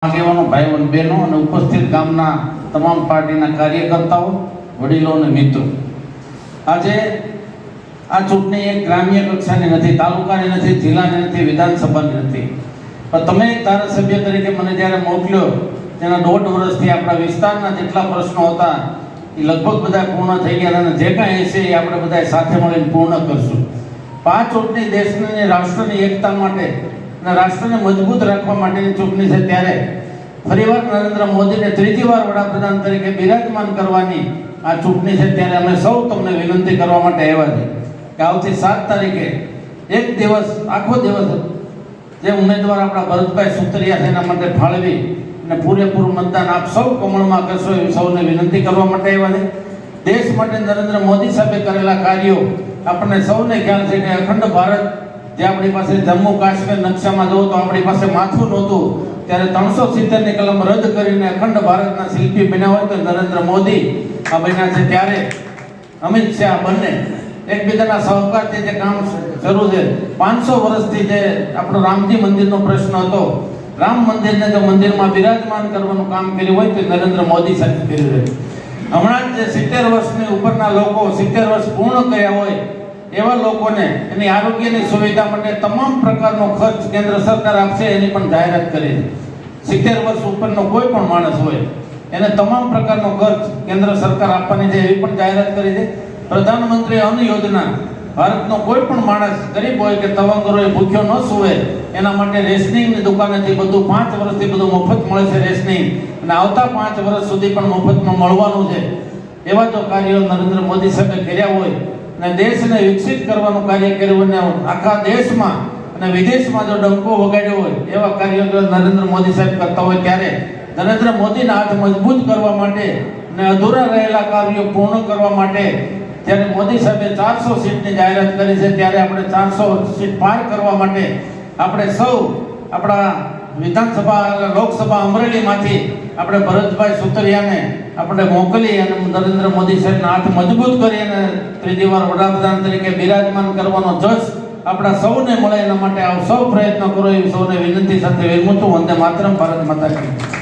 આગેવાનો ભાઈઓ બહેનો અને ઉપસ્થિત ગામના તમામ પાર્ટીના કાર્યકર્તાઓ, વડીલો અને મિત્રો, આજે આ ચૂંટણી એક ગ્રામ્ય કક્ષાની નથી, તાલુકાની નથી, જિલ્લાની નથી, વિધાનસભાની નથી, પણ તમે એક ધારાસભ્ય તરીકે મને જ્યારે મોકલ્યો તેના 1.5 વર્ષથી આપણા વિસ્તારના જેટલા પ્રશ્નો હતા એ લગભગ બધા પૂર્ણ થઈ ગયા અને જે કાંઈ હશે એ આપણે બધા સાથે મળીને પૂર્ણ કરશું. 5 ચૂંટણી દેશની અને રાષ્ટ્રની એકતા માટે અને રાષ્ટ્રને મજબૂત રાખવા માટેની ચૂંટણી છે. ત્યારે ફરીવાર નરેન્દ્ર મોદીને ત્રીજી વાર વડાપ્રધાન તરીકે બિરાજમાન કરવાની આ ચૂંટણી છે. ત્યારે અમે સૌ તમને વિનંતી કરવા માટે આવ્યા છે કે આવતી 7 તારીખે એક દિવસ, આખો દિવસ જે ઉમેદવાર આપણા ભરતભાઈ સુતરિયા છે એના માટે ફાળવી અને પૂરેપૂરું મતદાન આપ સૌ કમળમાં કરશો એવી સૌને વિનંતી કરવા માટે આવ્યા છે. દેશ માટે નરેન્દ્ર મોદી સાહેબે કરેલા કાર્યો આપણને સૌને ખ્યાલ છે કે અખંડ ભારત જે આપણી પાસે જમ્મુ કાશ્મીર નકશામાં જોવો તો આપણી પાસે માથું નહોતું, ત્યારે 370 ની કલમ રદ કરીને અખંડ ભારતના શિલ્પી બન્યા હોય તો નરેન્દ્ર મોદી આ બન્યા છે. ત્યારે અમિત શાહ બંને એકબીજાના સહકારથી જે કામ શરૂ છે, 500 વર્ષથી જે આપણો રામજી મંદિરનો પ્રશ્ન હતો, રામ મંદિરને જો મંદિરમાં બિરાજમાન કરવાનું કામ કર્યું હોય તો નરેન્દ્ર મોદી સાહેબ કર્યું છે. હમણાં જ જે 70 વર્ષની ઉપરના લોકો 70 વર્ષ પૂર્ણ કર્યા હોય એવા લોકોને એની આરોગ્યની સુવિધા માટે તમામ પ્રકારનો ખર્ચ કેન્દ્ર સરકાર આપશે એની પણ જાહેરાત કરી છે. 70 વર્ષ ઉપરનો કોઈ પણ માણસ હોય એને તમામ પ્રકારનો ખર્ચ કેન્દ્ર સરકાર આપવાની છે એવી પણ જાહેરાત કરી છે. પ્રધાનમંત્રી અન્ન યોજના, ભારતનો કોઈ પણ માણસ ગરીબ હોય કે તવંગર હોય, ભૂખ્યો ન સૂવે એના માટે રેશનિંગની દુકાનેથી બધું 5 વર્ષથી બધું મફત મળે છે રેશનિંગ, અને આવતા 5 વર્ષ સુધી પણ મફતમાં મળવાનું છે. એવા જો કાર્યો નરેન્દ્ર મોદી સાહેબે કર્યા હોય અને દેશને વિકસિત કરવાનું કાર્ય કર્યું અને આખા દેશમાં અને વિદેશમાં જો ડંકો વગાડ્યો હોય એવા કાર્યો જો નરેન્દ્ર મોદી સાહેબ કરતા હોય, ત્યારે નરેન્દ્ર મોદીના હાથ મજબૂત કરવા માટે અને અધૂરા રહેલા કાર્યો પૂર્ણ કરવા માટે જ્યારે મોદી સાહેબે 400 સીટની જાહેરાત કરી છે, ત્યારે આપણે 400 સીટ પાર કરવા માટે આપણે સૌ આપણા વિધાનસભા લોકસભા અમરેલીમાંથી આપણે ભરતભાઈ સુતરિયાને આપણે મોકલી અને નરેન્દ્ર મોદી સાહેબના હાથ મજબૂત કરી અને ત્રીજી વાર વડાપ્રધાન તરીકે બિરાજમાન કરવાનો જશ આપણા સૌને મળે એના માટે આપ સૌ પ્રયત્ન કરો એવી સૌને વિનંતી સાથે વિરમું છું. વંદે માતરમ. ભારત માતા કી જય.